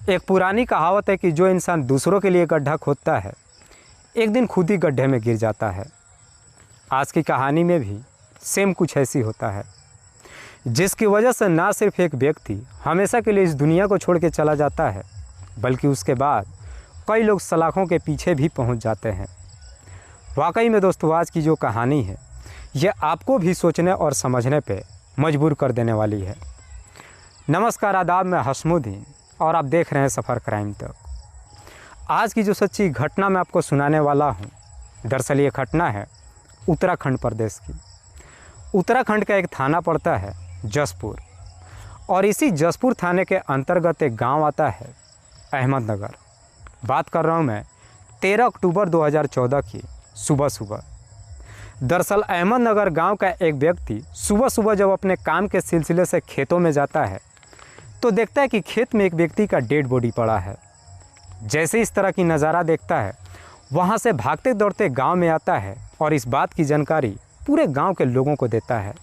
एक पुरानी कहावत है कि जो इंसान दूसरों के लिए गड्ढा खोदता है एक दिन खुद ही गड्ढे में गिर जाता है। आज की कहानी में भी सेम कुछ ऐसी होता है, जिसकी वजह से ना सिर्फ एक व्यक्ति हमेशा के लिए इस दुनिया को छोड़ के चला जाता है, बल्कि उसके बाद कई लोग सलाखों के पीछे भी पहुंच जाते हैं। वाकई में दोस्तों, आज की जो कहानी है यह आपको भी सोचने और समझने पे मजबूर कर देने वाली है। नमस्कार, आदाब, मैं हसमुद्दीन और आप देख रहे हैं सफ़र क्राइम तक। आज की जो सच्ची घटना मैं आपको सुनाने वाला हूँ, दरअसल ये घटना है उत्तराखंड प्रदेश की। उत्तराखंड का एक थाना पड़ता है जसपुर, और इसी जसपुर थाने के अंतर्गत एक गांव आता है अहमदनगर। बात कर रहा हूँ मैं 13 अक्टूबर 2014 की सुबह। दरअसल अहमदनगर गांव का एक व्यक्ति सुबह जब अपने काम के सिलसिले से खेतों में जाता है तो देखता है कि खेत में एक व्यक्ति का डेड बॉडी पड़ा है। जैसे इस तरह की नज़ारा देखता है, वहां से भागते दौड़ते गांव में आता है और इस बात की जानकारी पूरे गांव के लोगों को देता है।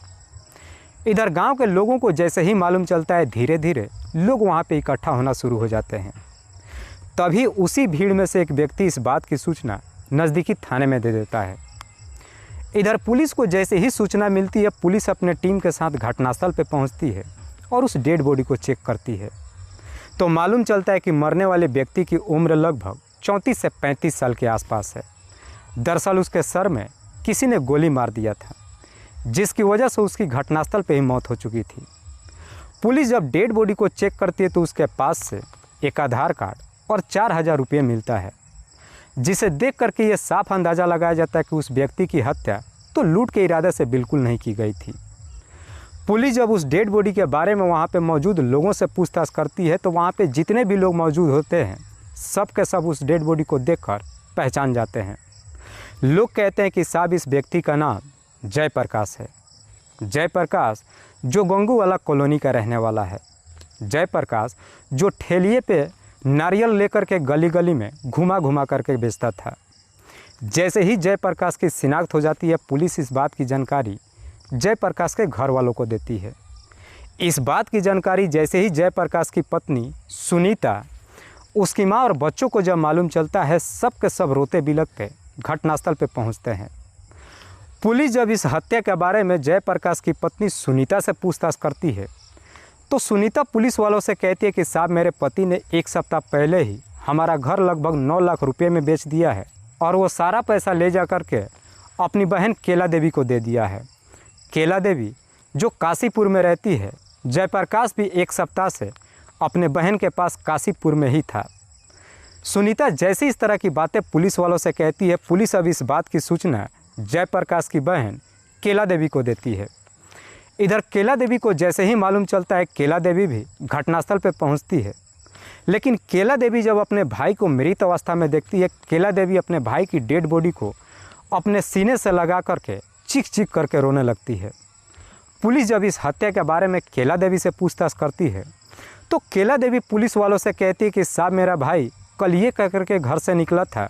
इधर गांव के लोगों को जैसे ही मालूम चलता है, धीरे धीरे लोग वहां पे इकट्ठा होना शुरू हो जाते हैं। तभी उसी भीड़ में से एक व्यक्ति इस बात की सूचना नज़दीकी थाने में दे देता है। इधर पुलिस को जैसे ही सूचना मिलती है, पुलिस अपने टीम के साथ घटनास्थल पर पहुँचती है और उस डेड बॉडी को चेक करती है तो मालूम चलता है कि मरने वाले व्यक्ति की उम्र लगभग 34 से 35 साल के आसपास है। दरअसल उसके सर में किसी ने गोली मार दिया था, जिसकी वजह से उसकी घटनास्थल पर ही मौत हो चुकी थी। पुलिस जब डेड बॉडी को चेक करती है तो उसके पास से एक आधार कार्ड और 4,000 रुपये मिलता है, जिसे देख करके ये साफ अंदाज़ा लगाया जाता है कि उस व्यक्ति की हत्या तो लूट के इरादे से बिल्कुल नहीं की गई थी। पुलिस जब उस डेड बॉडी के बारे में वहाँ पे मौजूद लोगों से पूछताछ करती है तो वहाँ पे जितने भी लोग मौजूद होते हैं, सब के सब उस डेड बॉडी को देखकर पहचान जाते हैं। लोग कहते हैं कि साहब, इस व्यक्ति का नाम जयप्रकाश है। जयप्रकाश जो गंगूवाला कॉलोनी का रहने वाला है। जयप्रकाश जो ठेलिए पे नारियल लेकर के गली गली में घुमा करके बेचता था। जैसे ही जयप्रकाश की शिनाख्त हो जाती है, पुलिस इस बात की जानकारी जयप्रकाश के घर वालों को देती है। इस बात की जानकारी जैसे ही जयप्रकाश की पत्नी सुनीता, उसकी माँ और बच्चों को जब मालूम चलता है, सब के सब रोते बिलखते घटनास्थल पर पहुंचते हैं। पुलिस जब इस हत्या के बारे में जयप्रकाश की पत्नी सुनीता से पूछताछ करती है तो सुनीता पुलिस वालों से कहती है कि साहब, मेरे पति ने 1 सप्ताह पहले ही हमारा घर लगभग 9 लाख रुपये में बेच दिया है और वो सारा पैसा ले जा कर के अपनी बहन केला देवी को दे दिया है। केला देवी जो काशीपुर में रहती है। जयप्रकाश भी 1 सप्ताह से अपने बहन के पास काशीपुर में ही था। सुनीता जैसी इस तरह की बातें पुलिस वालों से कहती है, पुलिस अब इस बात की सूचना जयप्रकाश की बहन केला देवी को देती है। इधर केला देवी को जैसे ही मालूम चलता है, केला देवी भी घटनास्थल पर पहुंचती है। लेकिन केला देवी जब अपने भाई को मृत अवस्था में देखती है, केला देवी अपने भाई की डेड बॉडी को अपने सीने से लगा करके चीख करके रोने लगती है। पुलिस जब इस हत्या के बारे में केला देवी से पूछताछ करती है तो केला देवी पुलिस वालों से कहती है कि साहब, मेरा भाई कल ये कह करके घर से निकला था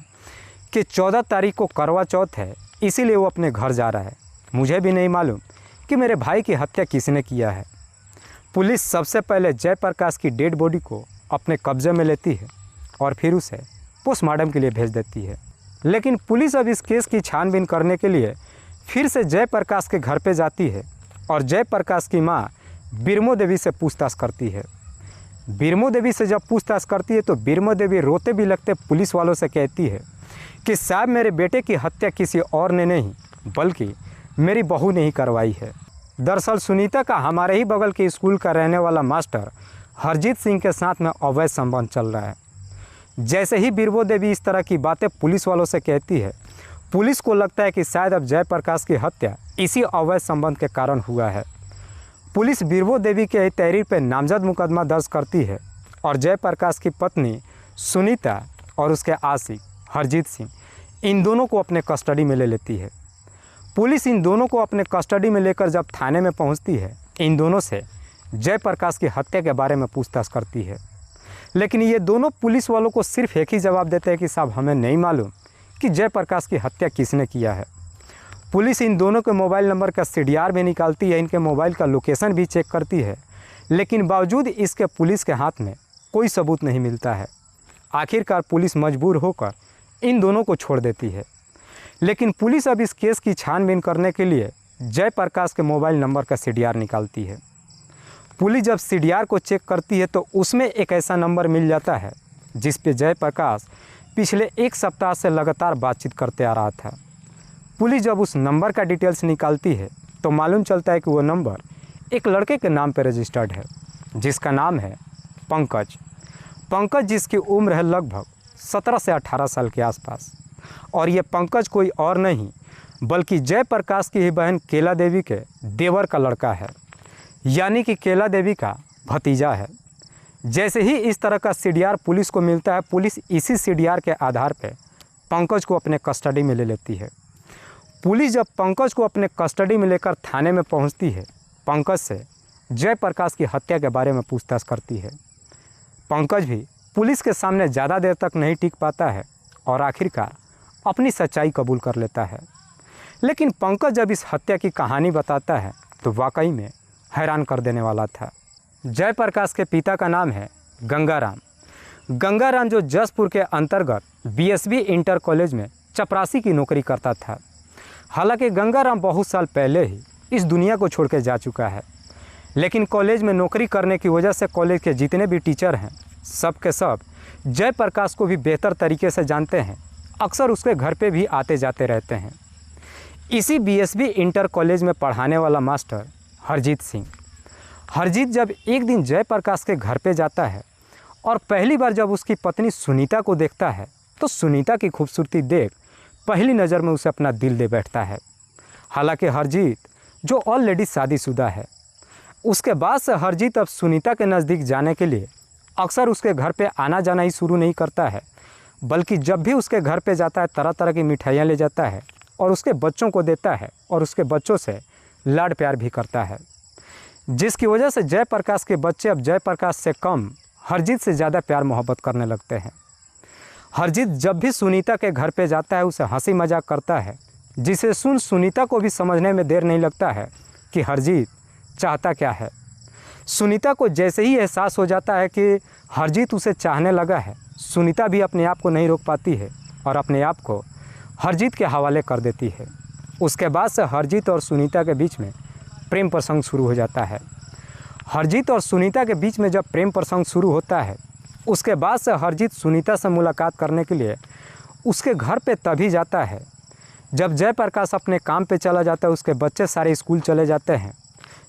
कि 14 तारीख को करवा चौथ है, इसीलिए वो अपने घर जा रहा है। मुझे भी नहीं मालूम कि मेरे भाई की हत्या किसने किया है। पुलिस सबसे पहले जयप्रकाश की डेड बॉडी को अपने कब्जे में लेती है और फिर उसे पोस्टमार्टम के लिए भेज देती है। लेकिन पुलिस अब इस केस की छानबीन करने के लिए फिर से जयप्रकाश के घर पे जाती है और जयप्रकाश की माँ बिरमो देवी से पूछताछ करती है। बिरमो देवी से जब पूछताछ करती है तो बिरमो देवी रोते भी लगते पुलिस वालों से कहती है कि साहब, मेरे बेटे की हत्या किसी और ने नहीं बल्कि मेरी बहू ने ही करवाई है। दरअसल सुनीता का हमारे ही बगल के स्कूल का रहने वाला मास्टर हरजीत सिंह के साथ में अवैध संबंध चल रहा है। जैसे ही बिरमो देवी इस तरह की बातें पुलिस वालों से कहती है, पुलिस को लगता है कि शायद अब जयप्रकाश की हत्या इसी अवैध संबंध के कारण हुआ है। पुलिस बिरमो देवी के तहरीर पर नामजद मुकदमा दर्ज करती है और जयप्रकाश की पत्नी सुनीता और उसके आशिक हरजीत सिंह, इन दोनों को अपने कस्टडी में ले लेती है। पुलिस इन दोनों को अपने कस्टडी में लेकर जब थाने में पहुंचती है, इन दोनों से जयप्रकाश की हत्या के बारे में पूछताछ करती है। लेकिन ये दोनों पुलिस वालों को सिर्फ एक ही जवाब देते हैं कि साहब, हमें नहीं मालूम कि जयप्रकाश की हत्या किसने किया है। पुलिस इन दोनों के मोबाइल नंबर का CDR भी निकालती है, इनके मोबाइल का लोकेशन भी चेक करती है, लेकिन बावजूद इसके पुलिस के हाथ में कोई सबूत नहीं मिलता है। आखिरकार पुलिस मजबूर होकर इन दोनों को छोड़ देती है। लेकिन पुलिस अब इस केस की छानबीन करने के लिए जयप्रकाश के मोबाइल नंबर का CDR निकालती है। पुलिस जब CDR को चेक करती है तो उसमें एक ऐसा नंबर मिल जाता है जिस पे जयप्रकाश पिछले 1 सप्ताह से लगातार बातचीत करते आ रहा था। पुलिस जब उस नंबर का डिटेल्स निकालती है तो मालूम चलता है कि वो नंबर एक लड़के के नाम पर रजिस्टर्ड है जिसका नाम है पंकज। पंकज जिसकी उम्र है लगभग 17 से 18 साल के आसपास। और ये पंकज कोई और नहीं बल्कि जयप्रकाश की ही बहन केला देवी के देवर का लड़का है, यानी कि केला देवी का भतीजा है। जैसे ही इस तरह का CDR पुलिस को मिलता है, पुलिस इसी CDR के आधार पर पंकज को अपने कस्टडी में ले लेती है। पुलिस जब पंकज को अपने कस्टडी में लेकर थाने में पहुंचती है, पंकज से जयप्रकाश की हत्या के बारे में पूछताछ करती है। पंकज भी पुलिस के सामने ज़्यादा देर तक नहीं टिक पाता है और आखिरकार अपनी सच्चाई कबूल कर लेता है। लेकिन पंकज जब इस हत्या की कहानी बताता है तो वाकई में हैरान कर देने वाला था। जयप्रकाश के पिता का नाम है गंगाराम। गंगाराम जो जसपुर के अंतर्गत BSB इंटर कॉलेज में चपरासी की नौकरी करता था। हालांकि गंगाराम बहुत साल पहले ही इस दुनिया को छोड़ के जा चुका है, लेकिन कॉलेज में नौकरी करने की वजह से कॉलेज के जितने भी टीचर हैं सब के सब जयप्रकाश को भी बेहतर तरीके से जानते हैं। अक्सर उसके घर पे भी आते जाते रहते हैं। इसी BSB इंटर कॉलेज में पढ़ाने वाला मास्टर हरजीत सिंह। हरजीत जब एक दिन जयप्रकाश के घर पे जाता है और पहली बार जब उसकी पत्नी सुनीता को देखता है तो सुनीता की खूबसूरती देख पहली नज़र में उसे अपना दिल दे बैठता है। हालांकि हरजीत जो ऑलरेडी शादीशुदा है, उसके बाद से हरजीत अब सुनीता के नज़दीक जाने के लिए अक्सर उसके घर पे आना जाना ही शुरू नहीं करता है, बल्कि जब भी उसके घर पे जाता है तरह तरह की मिठाइयाँ ले जाता है और उसके बच्चों को देता है और उसके बच्चों से लाड प्यार भी करता है, जिसकी वजह से जयप्रकाश के बच्चे अब जयप्रकाश से कम हरजीत से ज़्यादा प्यार मोहब्बत करने लगते हैं। हरजीत जब भी सुनीता के घर पे जाता है उसे हंसी मजाक करता है, जिसे सुन सुनीता को भी समझने में देर नहीं लगता है कि हरजीत चाहता क्या है। सुनीता को जैसे ही एहसास हो जाता है कि हरजीत उसे चाहने लगा है, सुनीता भी अपने आप को नहीं रोक पाती है और अपने आप को हरजीत के हवाले कर देती है। उसके बाद से हरजीत और सुनीता के बीच में प्रेम प्रसंग शुरू हो जाता है। हरजीत और सुनीता के बीच में जब प्रेम प्रसंग शुरू होता है, उसके बाद से हरजीत सुनीता से मुलाकात करने के लिए उसके घर पे तभी जाता है जब जयप्रकाश अपने काम पे चला जाता है। उसके बच्चे सारे स्कूल चले जाते हैं।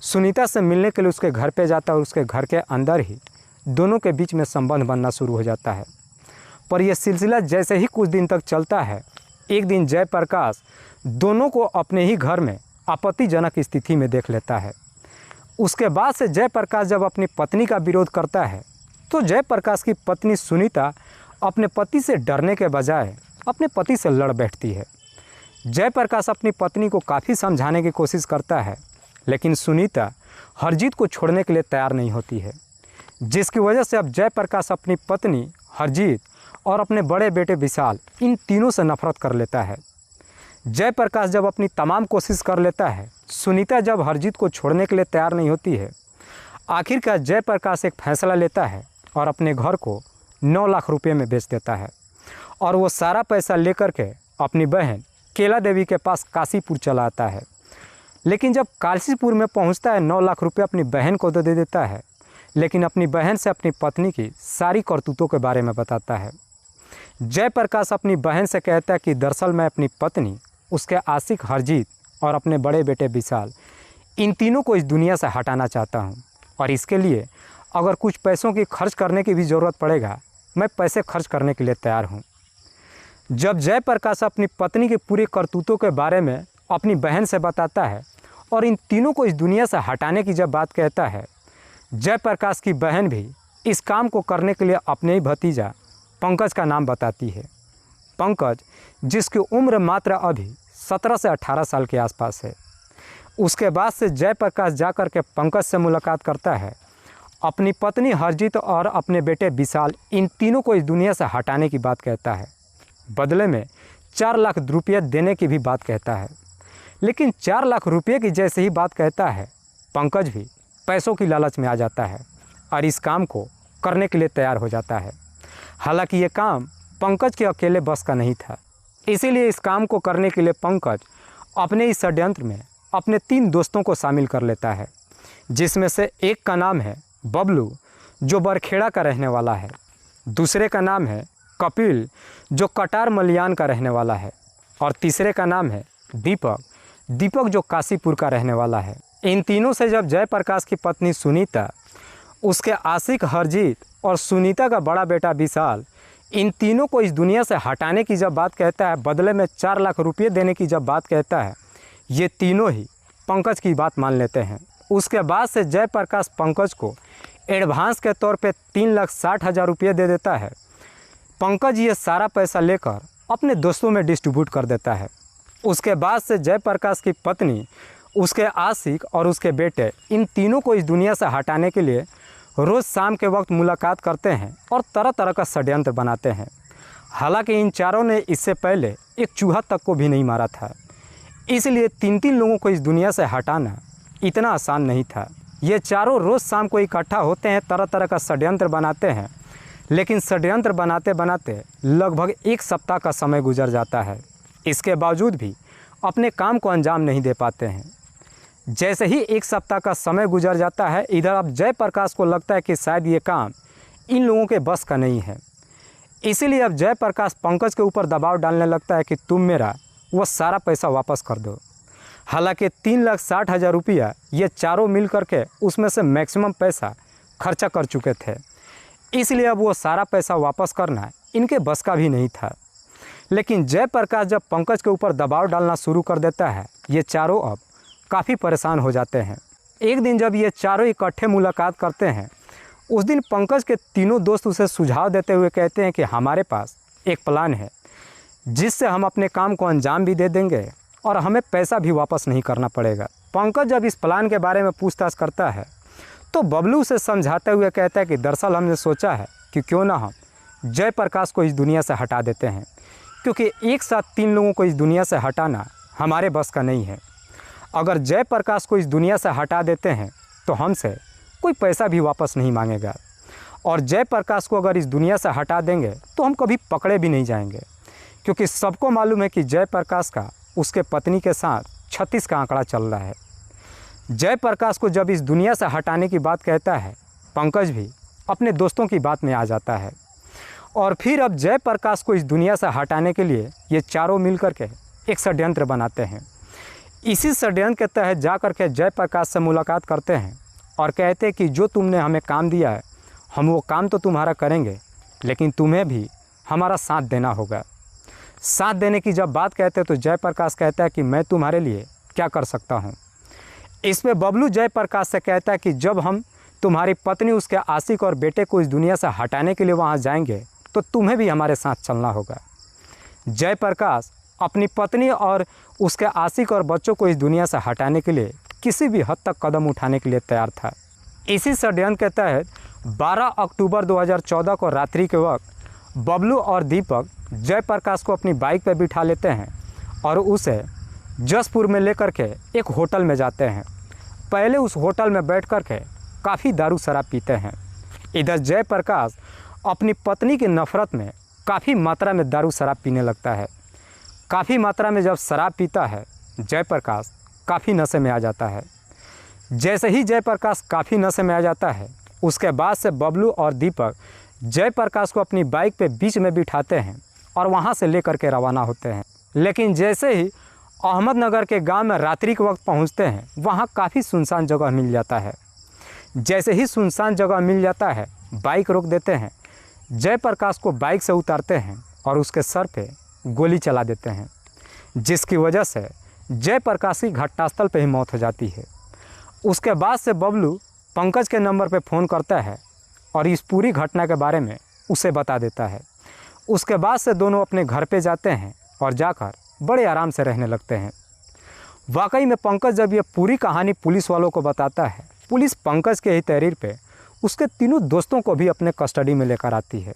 सुनीता से मिलने के लिए उसके घर पे जाता है और उसके घर के अंदर ही दोनों के बीच में संबंध बनना शुरू हो जाता है। पर यह सिलसिला जैसे ही कुछ दिन तक चलता है, एक दिन जयप्रकाश दोनों को अपने ही घर में आपत्तिजनक स्थिति में देख लेता है। उसके बाद से जयप्रकाश जब अपनी पत्नी का विरोध करता है तो जयप्रकाश की पत्नी सुनीता अपने पति से डरने के बजाय अपने पति से लड़ बैठती है। जयप्रकाश अपनी पत्नी को काफ़ी समझाने की कोशिश करता है, लेकिन सुनीता हरजीत को छोड़ने के लिए तैयार नहीं होती है, जिसकी वजह से अब जयप्रकाश अपनी पत्नी हरजीत और अपने बड़े बेटे विशाल इन तीनों से नफरत कर लेता है। जयप्रकाश जब अपनी तमाम कोशिश कर लेता है, सुनीता जब हरजीत को छोड़ने के लिए तैयार नहीं होती है, आखिरकार जयप्रकाश एक फैसला लेता है और अपने घर को 9 लाख रुपए में बेच देता है और वो सारा पैसा लेकर के अपनी बहन केला देवी के पास काशीपुर चला आता है। लेकिन जब काशीपुर में पहुंचता है 9 लाख रुपए अपनी बहन को तो दे देता है, लेकिन अपनी बहन से अपनी पत्नी की सारी करतूतों के बारे में बताता है। जयप्रकाश अपनी बहन से कहता है कि दरअसल मैं अपनी पत्नी, उसके आशिक हरजीत और अपने बड़े बेटे विशाल, इन तीनों को इस दुनिया से हटाना चाहता हूँ और इसके लिए अगर कुछ पैसों की खर्च करने की भी ज़रूरत पड़ेगा, मैं पैसे खर्च करने के लिए तैयार हूँ। जब जयप्रकाश अपनी पत्नी के पूरे करतूतों के बारे में अपनी बहन से बताता है और इन तीनों को इस दुनिया से हटाने की जब बात कहता है, जयप्रकाश की बहन भी इस काम को करने के लिए अपने ही भतीजा पंकज का नाम बताती है। पंकज जिसकी उम्र मात्र अभी 17 से 18 साल के आसपास है। उसके बाद से जयप्रकाश जाकर के पंकज से मुलाकात करता है, अपनी पत्नी हरजीत और अपने बेटे विशाल, इन तीनों को इस दुनिया से हटाने की बात कहता है। बदले में 4 लाख रुपये देने की भी बात कहता है। लेकिन 4 लाख रुपये की जैसे ही बात कहता है, पंकज भी पैसों की लालच में आ जाता है और इस काम को करने के लिए तैयार हो जाता है। हालांकि ये काम पंकज के अकेले बस का नहीं था, इसीलिए इस काम को करने के लिए पंकज अपने इस षड्यंत्र में अपने 3 दोस्तों को शामिल कर लेता है, जिसमें से एक का नाम है बबलू जो बरखेड़ा का रहने वाला है, दूसरे का नाम है कपिल जो कटार मलियान का रहने वाला है, और तीसरे का नाम है दीपक जो काशीपुर का रहने वाला है। इन तीनों से जब जयप्रकाश की पत्नी सुनीता, उसके आशिक हरजीत और सुनीता का बड़ा बेटा विशाल इन तीनों को इस दुनिया से हटाने की जब बात कहता है, बदले में 4 लाख रुपये देने की जब बात कहता है, ये तीनों ही पंकज की बात मान लेते हैं। उसके बाद से जयप्रकाश पंकज को एडवांस के तौर पे 3,60,000 रुपये दे देता है। पंकज ये सारा पैसा लेकर अपने दोस्तों में डिस्ट्रीब्यूट कर देता है। उसके बाद से जयप्रकाश की पत्नी, उसके आशिक और उसके बेटे इन तीनों को इस दुनिया से हटाने के लिए रोज़ शाम के वक्त मुलाकात करते हैं और तरह तरह का षड्यंत्र बनाते हैं। हालांकि इन चारों ने इससे पहले एक चूहा तक को भी नहीं मारा था, इसलिए 3-3 लोगों को इस दुनिया से हटाना इतना आसान नहीं था। ये चारों रोज़ शाम को इकट्ठा होते हैं, तरह तरह का षड्यंत्र बनाते हैं, लेकिन षड्यंत्र बनाते बनाते लगभग 1 सप्ताह का समय गुजर जाता है। इसके बावजूद भी अपने काम को अंजाम नहीं दे पाते हैं। जैसे ही 1 सप्ताह का समय गुजर जाता है, इधर अब जयप्रकाश को लगता है कि शायद ये काम इन लोगों के बस का नहीं है। इसीलिए अब जयप्रकाश पंकज के ऊपर दबाव डालने लगता है कि तुम मेरा वो सारा पैसा वापस कर दो। हालांकि 3,60,000 रुपया ये चारों मिल करके उसमें से मैक्सिमम पैसा खर्चा कर चुके थे, इसलिए अब वो सारा पैसा वापस करना इनके बस का भी नहीं था। लेकिन जयप्रकाश जब पंकज के ऊपर दबाव डालना शुरू कर देता है, ये चारों अब काफ़ी परेशान हो जाते हैं। एक दिन जब ये चारों इकट्ठे मुलाकात करते हैं, उस दिन पंकज के तीनों दोस्त उसे सुझाव देते हुए कहते हैं कि हमारे पास एक प्लान है जिससे हम अपने काम को अंजाम भी दे देंगे और हमें पैसा भी वापस नहीं करना पड़ेगा। पंकज जब इस प्लान के बारे में पूछताछ करता है तो बबलू से समझाते हुए कहता है कि दरअसल हमने सोचा है कि क्यों ना हम जयप्रकाश को इस दुनिया से हटा देते हैं, क्योंकि एक साथ 3 लोगों को इस दुनिया से हटाना हमारे बस का नहीं है। अगर जयप्रकाश को इस दुनिया से हटा देते हैं तो हमसे कोई पैसा भी वापस नहीं मांगेगा, और जयप्रकाश को अगर इस दुनिया से हटा देंगे तो हम कभी पकड़े भी नहीं जाएंगे, क्योंकि सबको मालूम है कि जयप्रकाश का उसके पत्नी के साथ 36 का आंकड़ा चल रहा है। जयप्रकाश को जब इस दुनिया से हटाने की बात कहता है, पंकज भी अपने दोस्तों की बात में आ जाता है, और फिर अब जयप्रकाश को इस दुनिया से हटाने के लिए ये चारों मिलकर के एक षड्यंत्र बनाते हैं। इसी षड्यंत्र के तहत जा कर के जयप्रकाश से मुलाकात करते हैं और कहते हैं कि जो तुमने हमें काम दिया है, हम वो काम तो तुम्हारा करेंगे, लेकिन तुम्हें भी हमारा साथ देना होगा। साथ देने की जब बात कहते हैं तो जयप्रकाश कहता है कि मैं तुम्हारे लिए क्या कर सकता हूँ। इस पे बबलू जयप्रकाश से कहता है कि जब हम तुम्हारी पत्नी, उसके आशिक और बेटे को इस दुनिया से हटाने के लिए वहाँ जाएंगे तो तुम्हें भी हमारे साथ चलना होगा। जयप्रकाश अपनी पत्नी और उसके आशिक और बच्चों को इस दुनिया से हटाने के लिए किसी भी हद तक कदम उठाने के लिए तैयार था। इसी षड्यंत्र के तहत 12 अक्टूबर 2014 को रात्रि के वक्त बबलू और दीपक जयप्रकाश को अपनी बाइक पर बिठा लेते हैं और उसे जसपुर में लेकर के एक होटल में जाते हैं। पहले उस होटल में बैठ कर के काफ़ी दारू शराब पीते हैं। इधर जयप्रकाश अपनी पत्नी की नफ़रत में काफ़ी मात्रा में दारू शराब पीने लगता है। काफ़ी मात्रा में जब शराब पीता है, जयप्रकाश काफ़ी नशे में आ जाता है। जैसे ही जयप्रकाश काफ़ी नशे में आ जाता है, उसके बाद से बबलू और दीपक जयप्रकाश को अपनी बाइक पे बीच में बिठाते हैं और वहाँ से लेकर के रवाना होते हैं। लेकिन जैसे ही अहमदनगर के गांव में रात्रि के वक्त पहुँचते हैं, वहाँ काफ़ी सुनसान जगह मिल जाता है। जैसे ही सुनसान जगह मिल जाता है, बाइक रोक देते हैं, जयप्रकाश को बाइक से उतारते हैं और उसके सर पे गोली चला देते हैं, जिसकी वजह से जयप्रकाश की घटनास्थल पे ही मौत हो जाती है। उसके बाद से बबलू पंकज के नंबर पे फ़ोन करता है और इस पूरी घटना के बारे में उसे बता देता है। उसके बाद से दोनों अपने घर पे जाते हैं और जाकर बड़े आराम से रहने लगते हैं। वाकई में पंकज जब ये पूरी कहानी पुलिस वालों को बताता है, पुलिस पंकज के ही तहरीर पे उसके तीनों दोस्तों को भी अपने कस्टडी में लेकर आती है।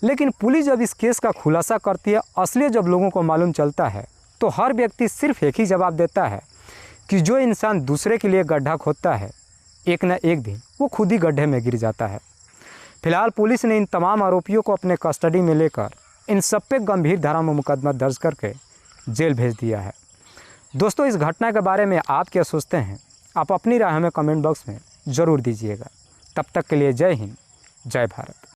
लेकिन पुलिस जब इस केस का खुलासा करती है, असलियत जब लोगों को मालूम चलता है, तो हर व्यक्ति सिर्फ एक ही जवाब देता है कि जो इंसान दूसरे के लिए गड्ढा खोदता है, एक न एक दिन वो खुद ही गड्ढे में गिर जाता है। फिलहाल पुलिस ने इन तमाम आरोपियों को अपने कस्टडी में लेकर इन सब पे गंभीर धारा में मुकदमा दर्ज करके जेल भेज दिया है। दोस्तों, इस घटना के बारे में आप क्या सोचते हैं? आप अपनी राय हमें कमेंट बॉक्स में ज़रूर दीजिएगा। तब तक के लिए जय हिंद, जय भारत।